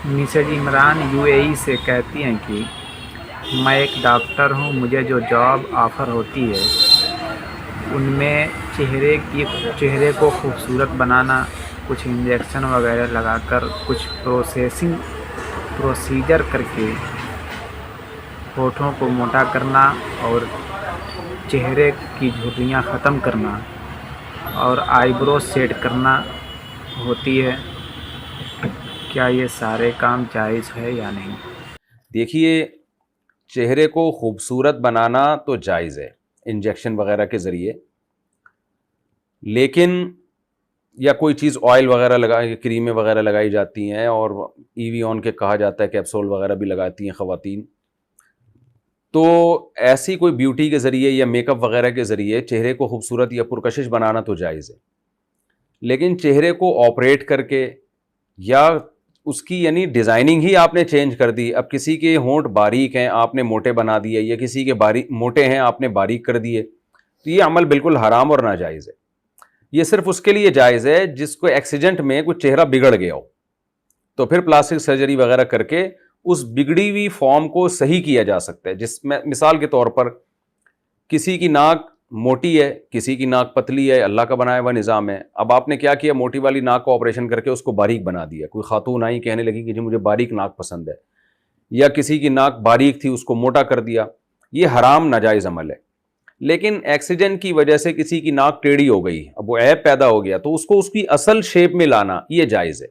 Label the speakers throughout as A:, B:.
A: Mrs Imran UAE سے کہتی ہیں کہ میں ایک ڈاکٹر ہوں، مجھے جو جاب آفر ہوتی ہے ان میں چہرے کو خوبصورت بنانا، کچھ انجیکشن وغیرہ لگا کر، کچھ پروسیجر کر کے ہونٹوں کو موٹا کرنا اور چہرے کی جھریاں ختم کرنا اور آئی برو سیٹ کرنا ہوتی ہے۔ کیا یہ سارے کام جائز ہے یا نہیں؟
B: دیکھیے، چہرے کو خوبصورت بنانا تو جائز ہے انجیکشن وغیرہ کے ذریعے، لیکن یا کوئی چیز آئل وغیرہ کریمیں وغیرہ لگائی جاتی ہیں، اور وی آن کے کہا جاتا ہے کیپسول وغیرہ بھی لگاتی ہیں خواتین، تو ایسی کوئی بیوٹی کے ذریعے یا میک اپ وغیرہ کے ذریعے چہرے کو خوبصورت یا پرکشش بنانا تو جائز ہے، لیکن چہرے کو آپریٹ کر کے یا اس کی یعنی ڈیزائننگ ہی آپ نے چینج کر دی، اب کسی کے ہونٹ باریک ہیں آپ نے موٹے بنا دیے، یا کسی کے موٹے ہیں آپ نے باریک کر دیے، تو یہ عمل بالکل حرام اور ناجائز ہے۔ یہ صرف اس کے لیے جائز ہے جس کو ایکسیڈنٹ میں کچھ چہرہ بگڑ گیا ہو، تو پھر پلاسٹک سرجری وغیرہ کر کے اس بگڑی ہوئی فارم کو صحیح کیا جا سکتا ہے۔ جس میں مثال کے طور پر کسی کی ناک موٹی ہے، کسی کی ناک پتلی ہے، اللہ کا بنایا ہوا نظام ہے، اب آپ نے کیا کیا، موٹی والی ناک کو آپریشن کر کے اس کو باریک بنا دیا۔ کوئی خاتون آئی کہنے لگی کہ جی مجھے باریک ناک پسند ہے، یا کسی کی ناک باریک تھی اس کو موٹا کر دیا، یہ حرام ناجائز عمل ہے۔ لیکن ایکسیڈنٹ کی وجہ سے کسی کی ناک ٹیڑھی ہو گئی، اب وہ عیب پیدا ہو گیا، تو اس کو اس کی اصل شیپ میں لانا یہ جائز ہے۔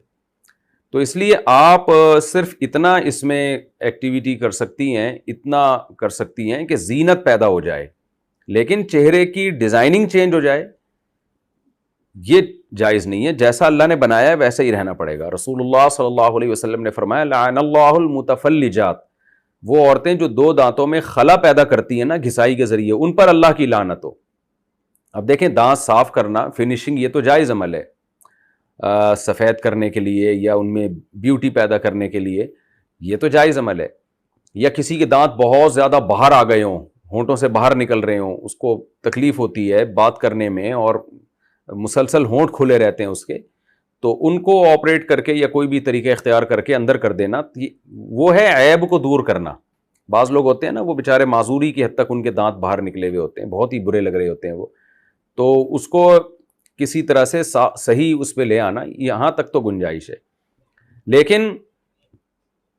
B: تو اس لیے آپ صرف اتنا اس میں ایکٹیویٹی کر سکتی ہیں، اتنا کر سکتی ہیں کہ زینت پیدا ہو جائے، لیکن چہرے کی ڈیزائننگ چینج ہو جائے یہ جائز نہیں ہے۔ جیسا اللہ نے بنایا ہے ویسا ہی رہنا پڑے گا۔ رسول اللہ صلی اللہ علیہ وسلم نے فرمایا لعن اللہ المتفلجات، وہ عورتیں جو دو دانتوں میں خلا پیدا کرتی ہیں نا گھسائی کے ذریعے، ان پر اللہ کی لعنت ہو۔ اب دیکھیں، دانت صاف کرنا، فنیشنگ، یہ تو جائز عمل ہے سفید کرنے کے لیے یا ان میں بیوٹی پیدا کرنے کے لیے، یہ تو جائز عمل ہے۔ یا کسی کے دانت بہت زیادہ باہر آ گئے ہوں، ہونٹوں سے باہر نکل رہے ہوں، اس کو تکلیف ہوتی ہے بات کرنے میں اور مسلسل ہونٹ کھلے رہتے ہیں اس کے، تو ان کو آپریٹ کر کے یا کوئی بھی طریقہ اختیار کر کے اندر کر دینا، وہ ہے عیب کو دور کرنا۔ بعض لوگ ہوتے ہیں نا، وہ بیچارے معذوری کی حد تک ان کے دانت باہر نکلے ہوئے ہوتے ہیں، بہت ہی برے لگ رہے ہوتے ہیں وہ، تو اس کو کسی طرح سے صحیح اس پہ لے آنا، یہاں تک تو گنجائش ہے۔ لیکن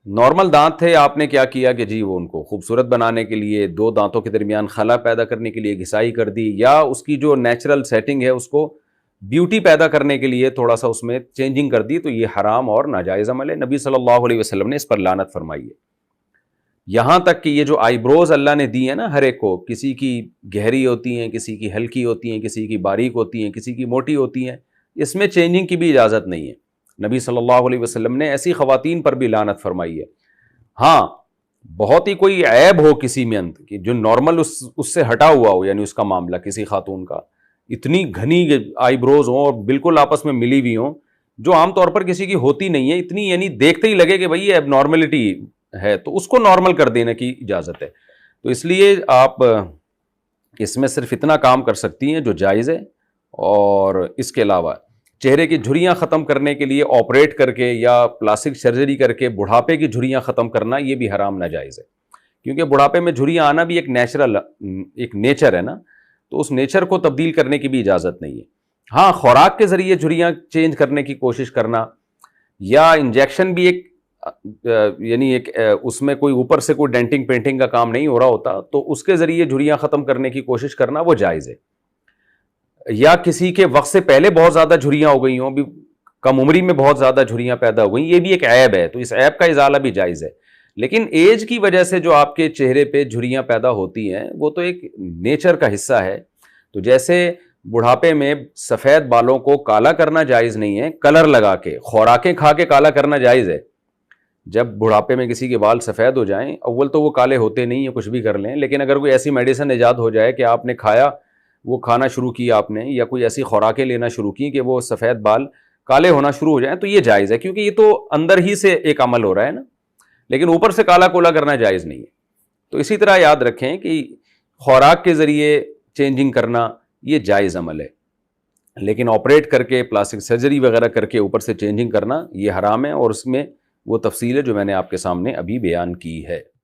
B: نارمل دانت تھے، آپ نے کیا کیا کہ جی وہ ان کو خوبصورت بنانے کے لیے، دو دانتوں کے درمیان خلا پیدا کرنے کے لیے گھسائی کر دی، یا اس کی جو نیچرل سیٹنگ ہے اس کو بیوٹی پیدا کرنے کے لیے تھوڑا سا اس میں چینجنگ کر دی، تو یہ حرام اور ناجائز عمل ہے۔ نبی صلی اللہ علیہ وسلم نے اس پر لعنت فرمائی ہے۔ یہاں تک کہ یہ جو آئی بروز اللہ نے دی ہیں نا ہر ایک کو، کسی کی گہری ہوتی ہیں، کسی کی ہلکی ہوتی ہیں، کسی کی باریک ہوتی ہیں، کسی کی موٹی ہوتی ہیں، اس میں چینجنگ کی بھی اجازت نہیں ہے۔ نبی صلی اللہ علیہ وسلم نے ایسی خواتین پر بھی لعنت فرمائی ہے۔ ہاں، بہت ہی کوئی عیب ہو کسی میں کہ جو نارمل اس سے ہٹا ہوا ہو، یعنی اس کا معاملہ کسی خاتون کا اتنی گھنی آئی بروز ہوں اور بالکل آپس میں ملی ہوئی ہوں، جو عام طور پر کسی کی ہوتی نہیں ہے، اتنی یعنی دیکھتے ہی لگے کہ بھئی یہ اب نارملٹی ہے، تو اس کو نارمل کر دینے کی اجازت ہے۔ تو اس لیے آپ اس میں صرف اتنا کام کر سکتی ہیں جو جائز ہے، اور اس کے علاوہ چہرے کی جھریاں ختم کرنے کے لیے آپریٹ کر کے یا پلاسٹک سرجری کر کے بڑھاپے کی جھریاں ختم کرنا یہ بھی حرام ناجائز ہے، کیونکہ بڑھاپے میں جھریاں آنا بھی ایک نیچر ہے نا، تو اس نیچر کو تبدیل کرنے کی بھی اجازت نہیں ہے۔ ہاں، خوراک کے ذریعے جھریاں چینج کرنے کی کوشش کرنا، یا انجیکشن بھی یعنی اس میں کوئی اوپر سے کوئی ڈینٹنگ پینٹنگ کا کام نہیں ہو رہا ہوتا، تو اس کے ذریعے جھریاں ختم کرنے کی کوشش کرنا وہ جائز ہے۔ یا کسی کے وقت سے پہلے بہت زیادہ جھریاں ہو گئی ہوں، بھی کم عمری میں بہت زیادہ جھریاں پیدا ہو گئیں، یہ بھی ایک عیب ہے، تو اس عیب کا ازالہ بھی جائز ہے۔ لیکن ایج کی وجہ سے جو آپ کے چہرے پہ جھریاں پیدا ہوتی ہیں وہ تو ایک نیچر کا حصہ ہے۔ تو جیسے بڑھاپے میں سفید بالوں کو کالا کرنا جائز نہیں ہے کلر لگا کے، خوراکیں کھا کے کالا کرنا جائز ہے۔ جب بڑھاپے میں کسی کے بال سفید ہو جائیں، اول تو وہ کالے ہوتے نہیں ہیں، کچھ بھی کر لیں، لیکن اگر کوئی ایسی میڈیسن ایجاد ہو جائے کہ آپ نے وہ کھانا شروع کیا آپ نے، یا کوئی ایسی خوراکیں لینا شروع کی کہ وہ سفید بال کالے ہونا شروع ہو جائیں، تو یہ جائز ہے، کیونکہ یہ تو اندر ہی سے ایک عمل ہو رہا ہے نا، لیکن اوپر سے کالا کولا کرنا جائز نہیں ہے۔ تو اسی طرح یاد رکھیں کہ خوراک کے ذریعے چینجنگ کرنا یہ جائز عمل ہے، لیکن آپریٹ کر کے پلاسٹک سرجری وغیرہ کر کے اوپر سے چینجنگ کرنا یہ حرام ہے، اور اس میں وہ تفصیل ہے جو میں نے آپ کے سامنے ابھی بیان کی ہے.